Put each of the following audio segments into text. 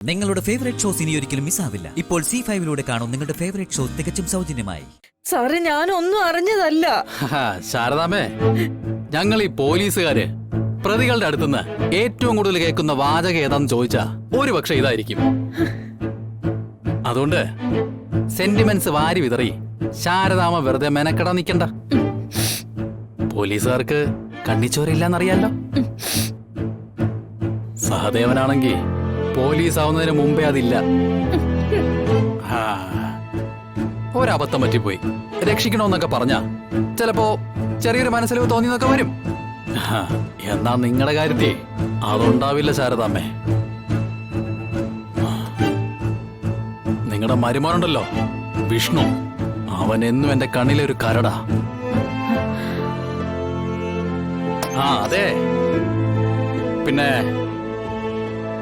നിങ്ങളുടെ favourite shows ഇനി ഒരിക്കലും മിസ്സാവില്ല. ഇപ്പോൾ C5 കാണും നിങ്ങളുടെ ഫേവറേറ്റ് ഷോ തികച്ചും സൗജന്യമായി. സാറേ, ഞാനൊന്നും അറിഞ്ഞതല്ല. ശാരദാമേ, ഞങ്ങൾ ഈ പോലീസുകാര് പ്രതികളുടെ അടുത്തുനിന്ന് ഏറ്റവും കൂടുതൽ കേൾക്കുന്ന വാചകം ഏതാന്ന് ചോദിച്ചാ ഒരു പക്ഷെ ഇതായിരിക്കും. അതുകൊണ്ട് സെന്റിമെന്റ്സ് വാരി വിതറി ശാരദാമ വെറുതെ മെനക്കെടാൻ നിക്കണ്ട. പോലീസുകാർക്ക് കണ്ണിച്ചോരില്ലെന്നറിയാലോ. സഹദേവനാണെങ്കിൽ പോലീസ് ആവുന്നതിന് മുമ്പേ അതില്ല. ഒരബദ്ധം പറ്റിപ്പോയി, രക്ഷിക്കണമെന്നൊക്കെ പറഞ്ഞ ചിലപ്പോ ചെറിയൊരു മനസ്സിലോ തോന്നിയെന്നൊക്കെ വരും. എന്നാ നിങ്ങളുടെ കാര്യത്തിൽ അതുണ്ടാവില്ല ശാരദാമ്മേ. നിങ്ങളുടെ മരുമോനുണ്ടല്ലോ വിഷ്ണു, അവൻ എന്നും എന്റെ കണ്ണിലെ ഒരു കരടാ. അതെ, പിന്നെ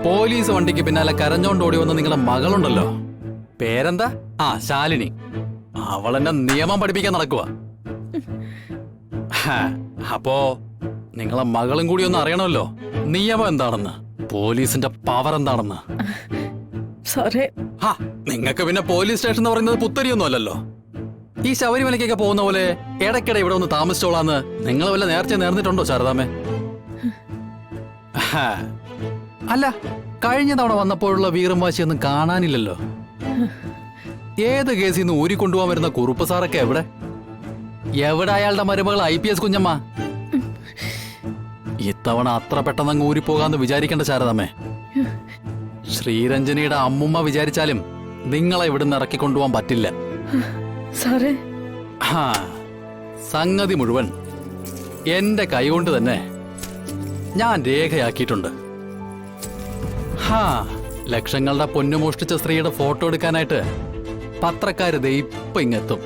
പോലീസ് വണ്ടിക്ക് പിന്നാലെ കരഞ്ഞോണ്ട് ഓടി വന്ന നിങ്ങളുടെ മകളുണ്ടല്ലോ, പേരെന്താ? ശാലിനി. അവളെന്നെ നിയമം പഠിപ്പിക്കാൻ നടക്കുക. അപ്പോ നിങ്ങളെ മകളും കൂടി ഒന്ന് അറിയണമല്ലോ നിയമം എന്താണെന്ന്, പോലീസിന്റെ പവർ എന്താണെന്ന്. സാറേ, നിങ്ങൾക്ക് പിന്നെ പോലീസ് സ്റ്റേഷൻ എന്ന് പറയുന്നത് പുത്തരിയൊന്നും അല്ലല്ലോ. ഈ ശബരിമലയ്ക്കൊക്കെ പോകുന്ന പോലെ ഇടയ്ക്കിടെ ഇവിടെ ഒന്ന് താമസിച്ചോളാന്ന് നിങ്ങൾ വല്ല നേർച്ച നേർന്നിട്ടുണ്ടോ ശാരദാമേ? അല്ല, കഴിഞ്ഞ തവണ വന്നപ്പോഴുള്ള വീറും വാശിയൊന്നും കാണാനില്ലല്ലോ. ഏത് കേസിൽ നിന്ന് ഊരിക്കൊണ്ടുപോകാൻ വരുന്ന കുറുപ്പ് സാറൊക്കെ എവിടെ? എവിടെ അയാളുടെ മരുമകൾ IPS കുഞ്ഞമ്മ? ഇത്തവണ അത്ര പെട്ടെന്ന് ഊരിപ്പോകാന്ന് വിചാരിക്കേണ്ട ശാരദാമേ. ശ്രീരഞ്ജനിയുടെ അമ്മുമ്മ വിചാരിച്ചാലും നിങ്ങളെ ഇവിടുന്ന് ഇറക്കിക്കൊണ്ടുപോകാൻ പറ്റില്ല. സാറേ, സംഗതി മുഴുവൻ എന്റെ കൈകൊണ്ട് തന്നെ ഞാൻ രേഖയാക്കിയിട്ടുണ്ട്. ലക്ഷങ്ങളുടെ പൊന്നു മോഷ്ടിച്ച സ്ത്രീയുടെ ഫോട്ടോ എടുക്കാനായിട്ട് പത്രക്കാര് ഇപ്പൊ ഇങ്ങെത്തും.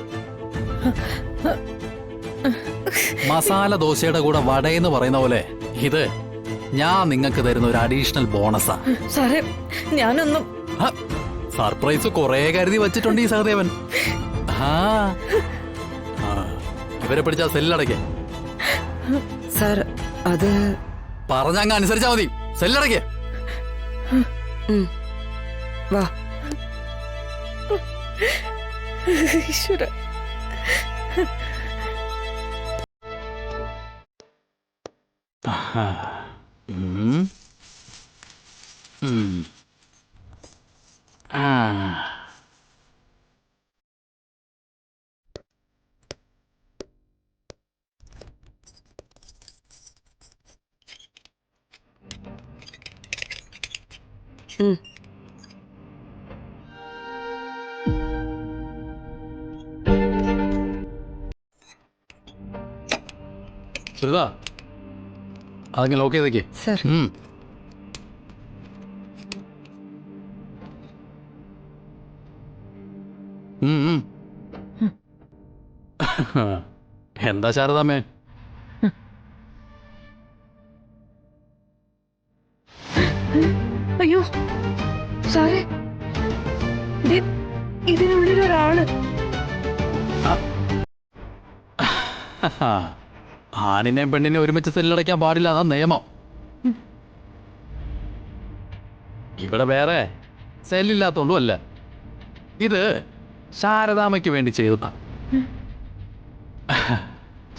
മസാല ദോശയുടെ കൂടെ വടയെന്ന് പറയുന്ന പോലെ ഇത് ഞാൻ നിങ്ങൾക്ക് തരുന്ന ഒരു അഡീഷണൽ ബോണസാ. സാറേ, ഞാനൊന്നും സർപ്രൈസ് കൊറേ കരുതി വച്ചിട്ടുണ്ട് ഈ സഹദേവൻ. ഇവരെ പിടിച്ചാ സെല്ലടയ്ക്ക്. സാർ, അത് പറഞ്ഞങ്ങ് അനുസരിച്ചാ മതി. സെല്ലടയ്ക്ക്. വാ. ഈശ്വര. അതങ്ങനെ ഓക്കെ ചെയ്തേക്ക്. സാർ, എന്താ ശാരദാമേ? അയ്യോ സാറേ, ഇതിനുള്ളിലൊരാള്. ആണിനെയും പെണ്ണിനെയും ഒരുമിച്ച് സെല്ലടയ്ക്കാൻ പാടില്ല, അതാ നിയമം. ഇവിടെ വേറെ സെല്ലില്ലാത്തോണ്ടും അല്ല, ഇത് ശാരദാമയ്ക്ക് വേണ്ടി ചെയ്തതാ.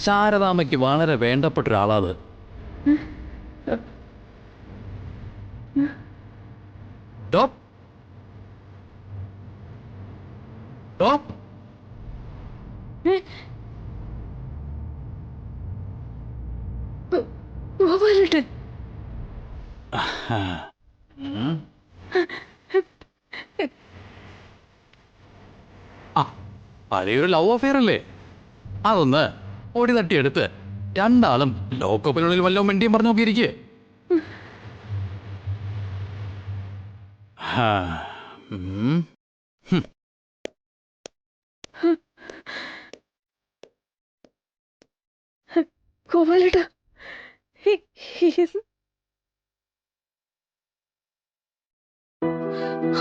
ശാരദാമയ്ക്ക് വളരെ വേണ്ടപ്പെട്ട ഒരാളാത്. ഗോപാലേട്ടൻ, പഴയൊരു ലവ് അഫെയർ അല്ലേ, അതൊന്ന് ഓടി തട്ടിയെടുത്ത് രണ്ടാളും ലോക്കപ്പിനുള്ളിൽ വല്ലോ മെണ്ടിയും പറഞ്ഞു നോക്കിയിരിക്കേ. ഗോപാലേട്ട,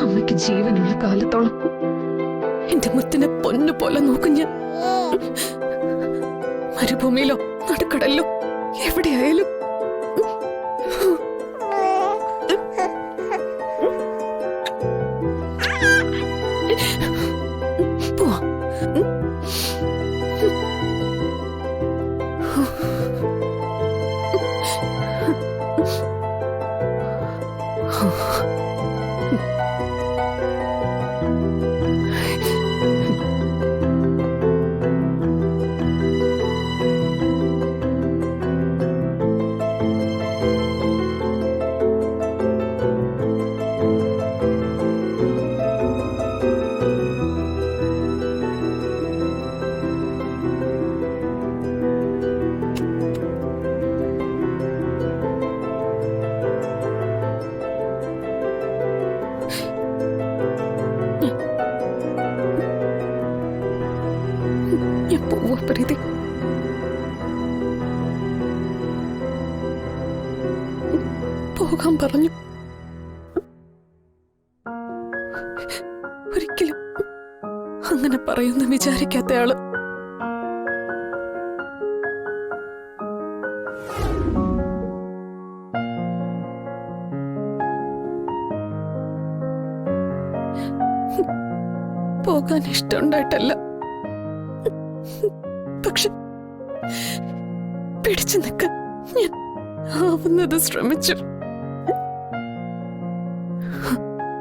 അമ്മയ്ക്ക് ജീവനുള്ള കാലത്തോളം എന്റെ മുത്തിനെ പൊന്നു പോലെ നോക്കും ഞാൻ. മരുഭൂമിയിലോ നടുക്കടലിലോ എവിടെയായാലും പ്രീതി. പോകാൻ പറഞ്ഞു. ഒരിക്കലും അങ്ങനെ പറയുമെന്ന് വിചാരിക്കാത്തയാള്. പോകാൻ ഇഷ്ടമുണ്ടായിട്ടല്ല, പക്ഷെ പിടിച്ചു നിൽക്കാൻ ഞാൻ ആവുന്നത് ശ്രമിച്ചു.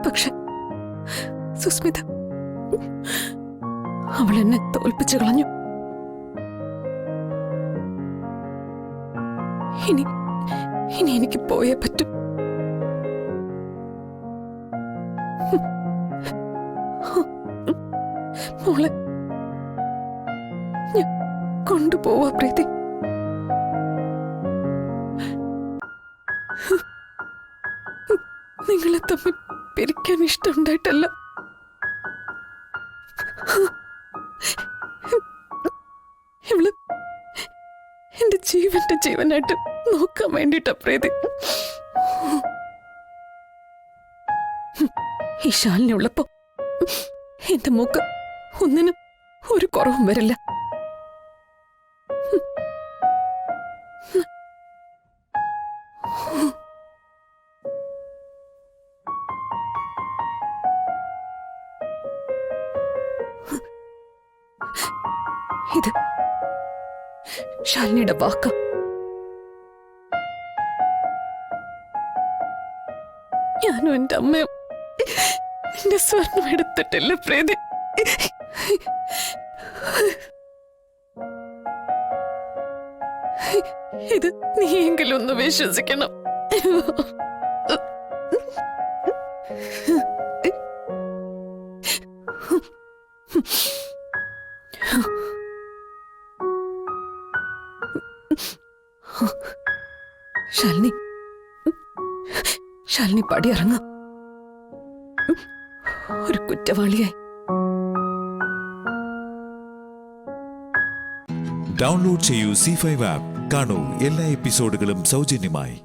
പക്ഷെ സുസ്മിത അവൾ എന്നെ തോൽപ്പിച്ചു കളഞ്ഞു. ഇനി എനിക്ക് പോയേ പറ്റും. മോളെ ഞാൻ കൊണ്ടുപോവാ പ്രീതി. നിങ്ങളെ തമ്മിൽ പിരിക്കാൻ ഇഷ്ടമുണ്ടായിട്ടല്ല. ഇവള് എന്റെ ജീവന്റെ ജീവനായിട്ട് നോക്കാൻ വേണ്ടിട്ടാ പ്രീതി. ഈ ശാലിനുള്ളപ്പോ എന്റെ മൂക്ക് ഒന്നിനും ഒരു കുറവും വരില്ല. ഇത് ശാലിനിയുടെ വാക്ക. ഞാനും എന്റെ അമ്മയും നിന്റെ സ്വർണം എടുത്തിട്ടില്ല പ്രീതി. ഇത് നീയെങ്കിലും ഒന്ന് വിശ്വസിക്കണം. ശാലിനി പടിയിറങ്ങ. ഒരു കുറ്റവാളിയായി. ഡൗൺലോഡ് ചെയ്യൂ C5 ആപ്പ്. കാണൂ എല്ലാ എപ്പിസോഡുകളും സൗജന്യമായി.